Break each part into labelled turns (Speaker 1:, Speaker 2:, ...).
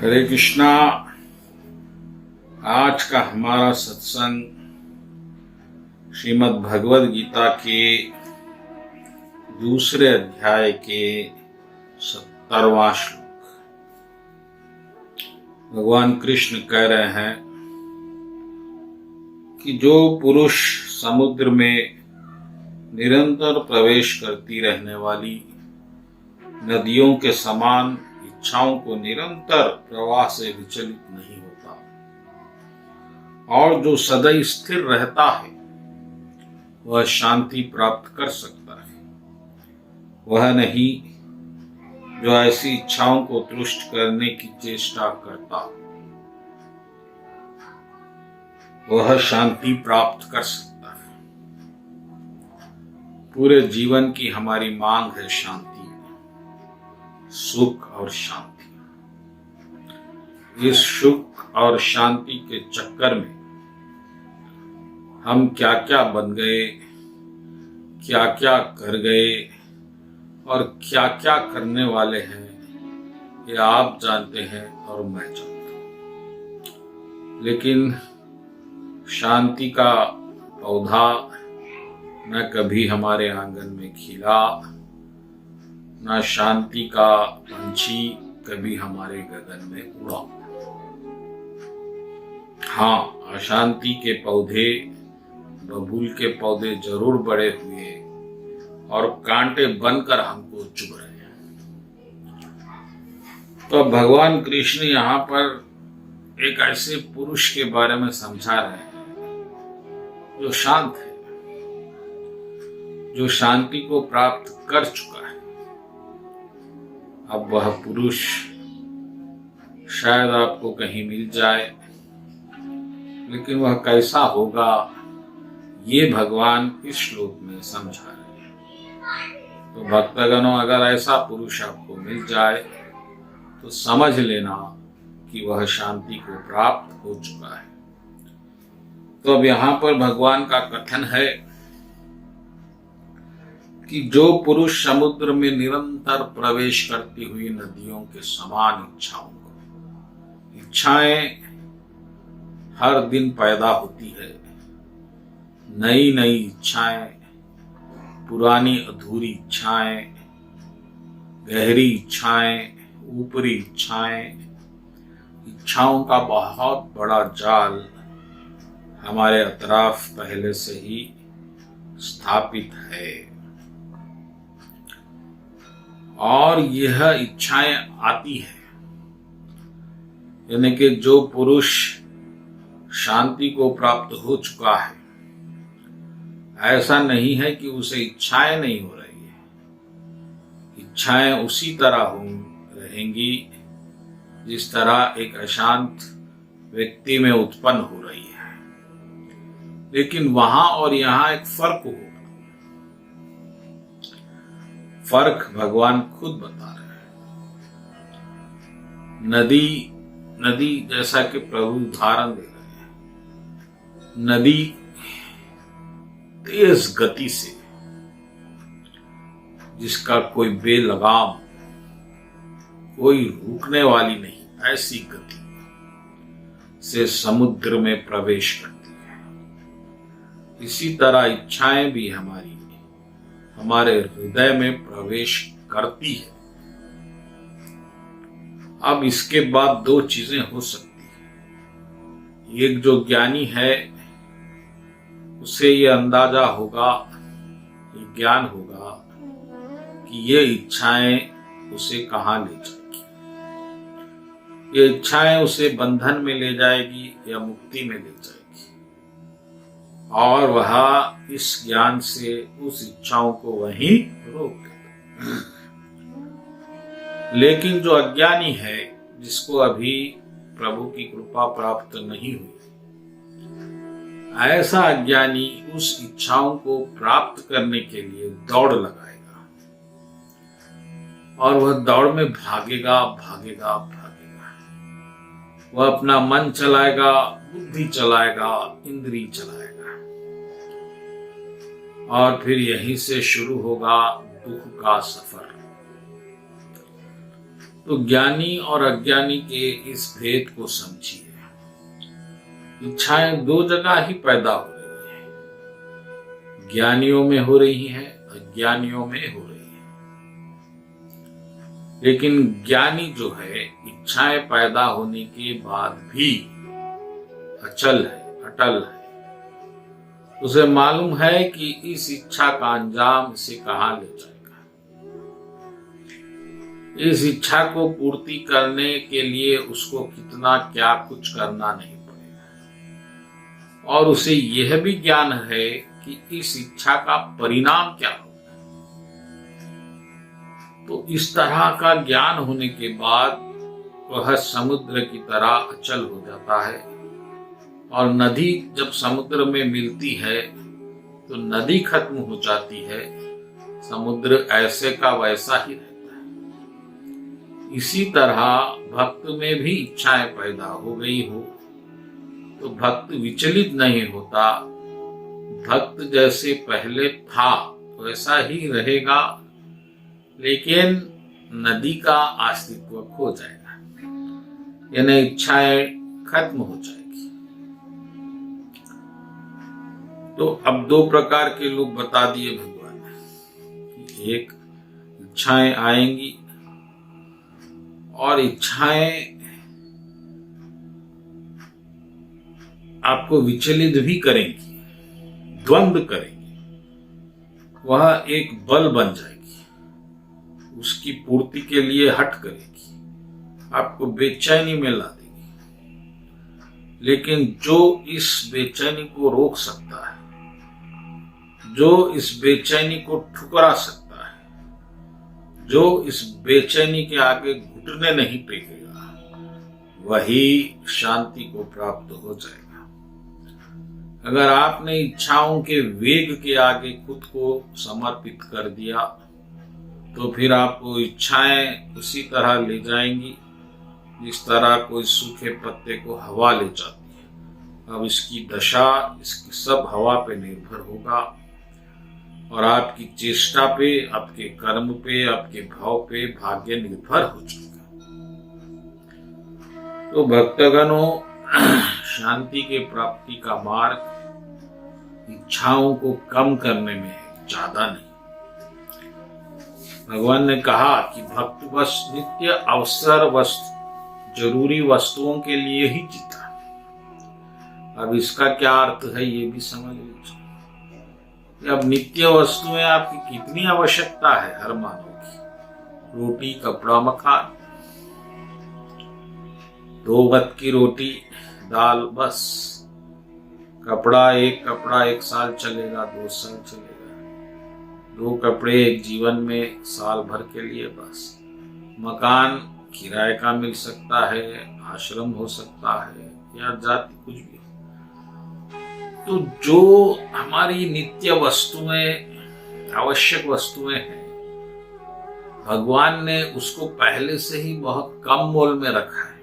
Speaker 1: हरे कृष्णा। आज का हमारा सत्संग श्रीमद् भगवद गीता के दूसरे अध्याय के 70वां श्लोक। भगवान कृष्ण कह रहे हैं कि जो पुरुष समुद्र में निरंतर प्रवेश करती रहने वाली नदियों के समान इच्छाओं को निरंतर प्रवाह से विचलित नहीं होता और जो सदैव स्थिर रहता है वह शांति प्राप्त कर सकता है। वह नहीं जो ऐसी इच्छाओं को तुष्ट करने की चेष्टा करता, वह शांति प्राप्त कर सकता है। पूरे जीवन की हमारी मांग है शांति, सुख और शांति। इस सुख और शांति के चक्कर में हम क्या क्या बन गए, क्या क्या कर गए और क्या क्या करने वाले हैं, ये आप जानते हैं और मैं जानता हूं। लेकिन शांति का पौधा न कभी हमारे आंगन में खिला, न शांति का पंछी कभी हमारे गगन में उड़ा। हाँ, अशांति के पौधे, बबूल के पौधे जरूर बड़े हुए और कांटे बनकर हमको चुभ रहे हैं। तो भगवान कृष्ण यहाँ पर एक ऐसे पुरुष के बारे में समझा रहे हैं जो शांत है, जो शांति को प्राप्त कर चुका है। अब वह पुरुष शायद आपको कहीं मिल जाए, लेकिन वह कैसा होगा ये भगवान इस श्लोक में समझा रहे हैं। तो भक्तगणों, अगर ऐसा पुरुष आपको मिल जाए तो समझ लेना कि वह शांति को प्राप्त हो चुका है। तो अब यहाँ पर भगवान का कथन है कि जो पुरुष समुद्र में निरंतर प्रवेश करती हुई नदियों के समान इच्छाएं हर दिन पैदा होती है, नई नई इच्छाएं, पुरानी अधूरी इच्छाएं, गहरी इच्छाएं, ऊपरी इच्छाएं, इच्छाओं का बहुत बड़ा जाल हमारे अतराफ पहले से ही स्थापित है। और यह इच्छाएं आती है, यानी कि जो पुरुष शांति को प्राप्त हो चुका है, ऐसा नहीं है कि उसे इच्छाएं नहीं हो रही है। इच्छाएं उसी तरह रहेंगी जिस तरह एक अशांत व्यक्ति में उत्पन्न हो रही है, लेकिन वहां और यहां एक फर्क होगा। फर्क भगवान खुद बता रहे हैं। नदी जैसा कि प्रभु उदाहरण दे रहे हैं, नदी तेज गति से, जिसका कोई बेलगाम, कोई रुकने वाली नहीं, ऐसी गति से समुद्र में प्रवेश करती है। इसी तरह इच्छाएं भी हमारे हृदय में प्रवेश करती है। अब इसके बाद दो चीजें हो सकती है। एक जो ज्ञानी है उसे ये अंदाजा होगा, ये ज्ञान होगा कि ये इच्छाएं उसे कहां ले जाएगी। ये इच्छाएं उसे बंधन में ले जाएगी या मुक्ति में ले जाएगी, और वह इस ज्ञान से उस इच्छाओं को वहीं रोक देता। लेकिन जो अज्ञानी है, जिसको अभी प्रभु की कृपा प्राप्त नहीं हुई, ऐसा अज्ञानी उस इच्छाओं को प्राप्त करने के लिए दौड़ लगाएगा और वह दौड़ में भागेगा। वह अपना मन चलाएगा, बुद्धि चलाएगा, इंद्रिय चलाएगा, और फिर यहीं से शुरू होगा दुख का सफर। तो ज्ञानी और अज्ञानी के इस भेद को समझिए। इच्छाएं दो जगह ही पैदा हो रही है, ज्ञानियों में हो रही है, अज्ञानियों में हो रही है। लेकिन ज्ञानी जो है, इच्छाएं पैदा होने के बाद भी अचल है, अटल है। उसे मालूम है कि इस इच्छा का अंजाम इसे कहां ले जाएगा। इस इच्छा को पूर्ति करने के लिए उसको कितना क्या कुछ करना नहीं पड़ेगा, और उसे यह भी ज्ञान है कि इस इच्छा का परिणाम क्या होगा। तो इस तरह का ज्ञान होने के बाद वह समुद्र की तरह अचल हो जाता है। और नदी जब समुद्र में मिलती है तो नदी खत्म हो जाती है, समुद्र ऐसे का वैसा ही रहता है। इसी तरह भक्त में भी इच्छाएं पैदा हो गई हो तो भक्त विचलित नहीं होता। भक्त जैसे पहले था वैसा ही रहेगा, लेकिन नदी का अस्तित्व खो जाएगा, यानी इच्छाएं खत्म हो जाएगी। तो अब दो प्रकार के लोग बता दिए भगवान ने। एक, इच्छाएं आएंगी और इच्छाएं आपको विचलित भी करेंगी, द्वंद्व करेंगी। वह एक बल बन जाएगी, उसकी पूर्ति के लिए हट करेगी, आपको बेचैनी में ला देगी। लेकिन जो इस बेचैनी को रोक सकता है, जो इस बेचैनी को ठुकरा सकता है, जो इस बेचैनी के आगे घुटने नहीं टेकेगा, वही शांति को प्राप्त हो जाएगा। अगर आपने इच्छाओं के वेग के आगे खुद को समर्पित कर दिया तो फिर आपको इच्छाएं उसी तरह ले जाएंगी जिस तरह कोई सूखे पत्ते को हवा ले जाती है। अब इसकी दशा, इसकी सब हवा पे निर्भर होगा, और आपकी चेष्टा पे, आपके कर्म पे, आपके भाव पे भाग्य निर्भर हो चुका। तो भक्तगणों, शांति के प्राप्ति का मार्ग इच्छाओं को कम करने में है, ज्यादा नहीं। भगवान ने कहा कि भक्त बस नित्य अवसर वस्तु, जरूरी वस्तुओं के लिए ही जीता। अब इसका क्या अर्थ है ये भी समझ लीजिए। अब नित्य वस्तुएं आपकी कितनी आवश्यकता है हर मानव की। रोटी, कपड़ा, मकान, 2 वक्त की रोटी, दाल, बस। कपड़ा, एक साल चलेगा, 2 साल चलेगा। 2 कपड़े एक जीवन में साल भर के लिए बस। मकान किराए का मिल सकता है, आश्रम हो सकता है, या जाति, कुछ भी। तो जो हमारी नित्य वस्तुएं, आवश्यक वस्तुएं हैं, भगवान ने उसको पहले से ही बहुत कम मोल में रखा है।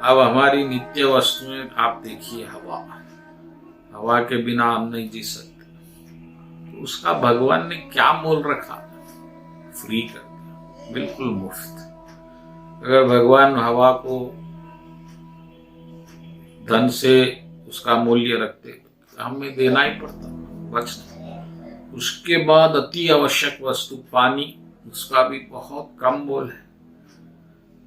Speaker 1: अब हमारी नित्य वस्तुएं आप देखिए, हवा के बिना हम नहीं जी सकते, तो उसका भगवान ने क्या मोल रखा? फ्री कर दिया, बिल्कुल मुफ्त। अगर भगवान हवा को धन से उसका मूल्य रखते तो हमें देना ही पड़ता, बचना। उसके बाद अति आवश्यक वस्तु पानी, उसका भी बहुत कम मोल है।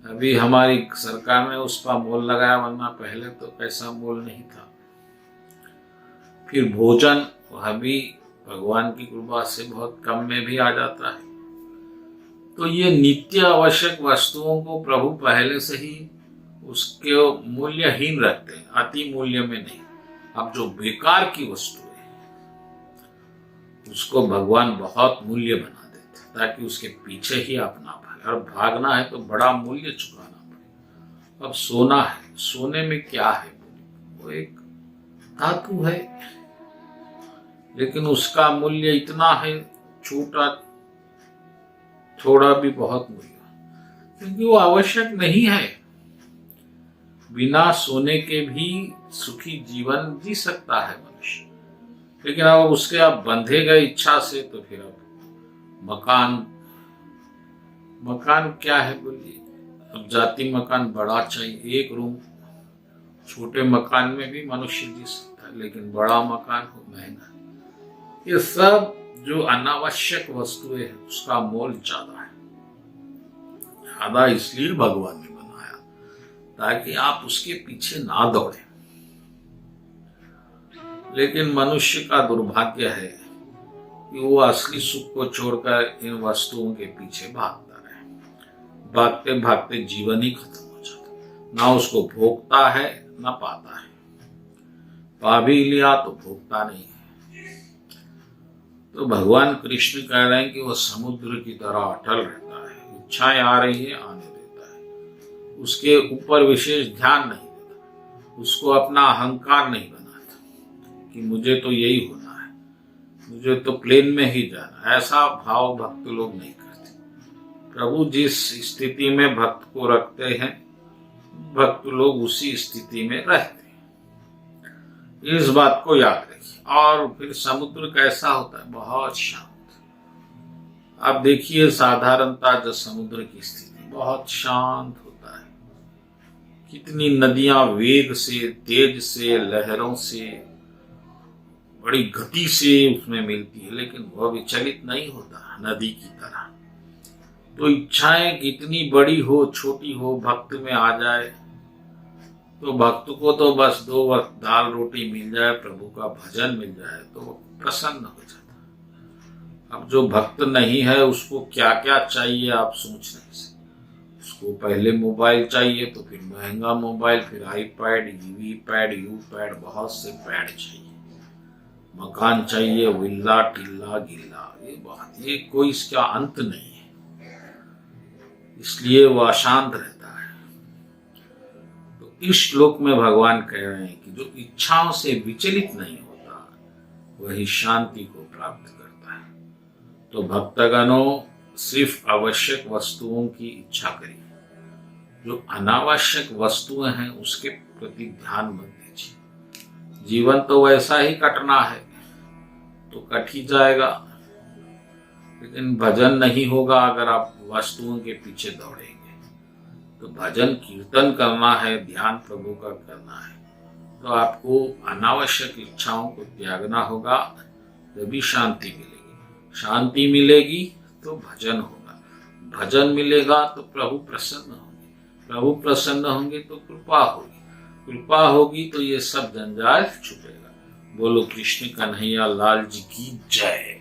Speaker 1: अभी हमारी सरकार ने उसका मोल लगाया, वरना पहले तो ऐसा मोल नहीं था। फिर भोजन, वह भी भगवान की कृपा से बहुत कम में भी आ जाता है। तो ये नित्य आवश्यक वस्तुओं को प्रभु पहले से ही उसके मूल्यहीन रखते हैं, अति मूल्य में नहीं। अब जो बेकार की वस्तु है उसको भगवान बहुत मूल्य बना देते हैं, ताकि उसके पीछे ही आप ना भागे। और भागना है तो बड़ा मूल्य चुकाना पड़े। अब सोना है, सोने में क्या है? वो एक धातु है, लेकिन उसका मूल्य इतना है, छोटा थोड़ा भी बहुत मूल्य, क्योंकि वो आवश्यक नहीं है। बिना सोने के भी सुखी जीवन जी सकता है मनुष्य, लेकिन अब उसके आप बंधे गए इच्छा से, तो फिर अब मकान मकान क्या है बोलिए? अब जाति मकान बड़ा चाहिए, एक रूम। छोटे मकान में भी मनुष्य जी सकता है, लेकिन बड़ा मकान हो महंगा। ये सब जो अनावश्यक वस्तुएं हैं उसका मोल ज्यादा है। ज्यादा इसलिए भगवान ने बनाया ताकि आप उसके पीछे ना दौड़े। लेकिन मनुष्य का दुर्भाग्य है कि वो असली सुख को छोड़कर इन वस्तुओं के पीछे भागता रहे। भागते भागते जीवन ही खत्म हो जाता, ना उसको भोगता है ना पाता है। पा भी लिया तो भोगता नहीं है। तो भगवान कृष्ण कह रहे हैं कि वह समुद्र की तरह अटल रहता है। इच्छाएं आ रही है, आने देता है, उसके ऊपर विशेष ध्यान नहीं देता, उसको अपना अहंकार नहीं बनाता कि मुझे तो यही होना है, मुझे तो प्लेन में ही जाना। ऐसा भाव भक्त लोग नहीं करते। प्रभु जिस स्थिति में भक्त को रखते हैं, भक्त लोग उसी स्थिति में रहते हैं। इस बात को याद रखिए। और फिर समुद्र कैसा होता है? बहुत शांत। आप देखिए साधारणतः जो समुद्र की स्थिति बहुत शांत होता है। कितनी नदियां वेग से, तेज से, लहरों से, बड़ी गति से उसमें मिलती है, लेकिन वह विचलित नहीं होता नदी की तरह। तो इच्छाएं कितनी बड़ी हो छोटी हो, भक्त में आ जाए तो भक्त को तो बस 2 वक्त दाल रोटी मिल जाए, प्रभु का भजन मिल जाए तो वो प्रसन्न हो जाता। अब जो भक्त नहीं है उसको क्या क्या चाहिए आप सोच नहीं सकते। उसको पहले मोबाइल चाहिए, तो फिर महंगा मोबाइल, फिर iPad, EV pad, you pad, बहुत से पैड चाहिए। मकान चाहिए, विल्ला टिल्ला गिल्ला, ये कोई इसका अंत नहीं है। इसलिए वो अशांत रहता है। इस श्लोक में भगवान कह रहे हैं कि जो इच्छाओं से विचलित नहीं होता वही शांति को प्राप्त करता है। तो भक्तगणों, सिर्फ आवश्यक वस्तुओं की इच्छा करिए, जो अनावश्यक वस्तुएं हैं उसके प्रति ध्यान मत दीजिए। जीवन तो वैसा ही कटना है तो कट ही जाएगा, लेकिन भजन नहीं होगा अगर आप वस्तुओं के पीछे दौड़ेंगे। तो भजन कीर्तन करना है, ध्यान प्रभु का करना है, तो आपको अनावश्यक इच्छाओं को त्यागना होगा, तभी शांति मिलेगी। शांति मिलेगी तो भजन होगा, भजन मिलेगा तो प्रभु प्रसन्न होंगे, प्रभु प्रसन्न होंगे तो कृपा होगी, कृपा होगी तो ये सब जंजाल छूटेगा। बोलो कृष्ण कन्हैया लाल जी की जय।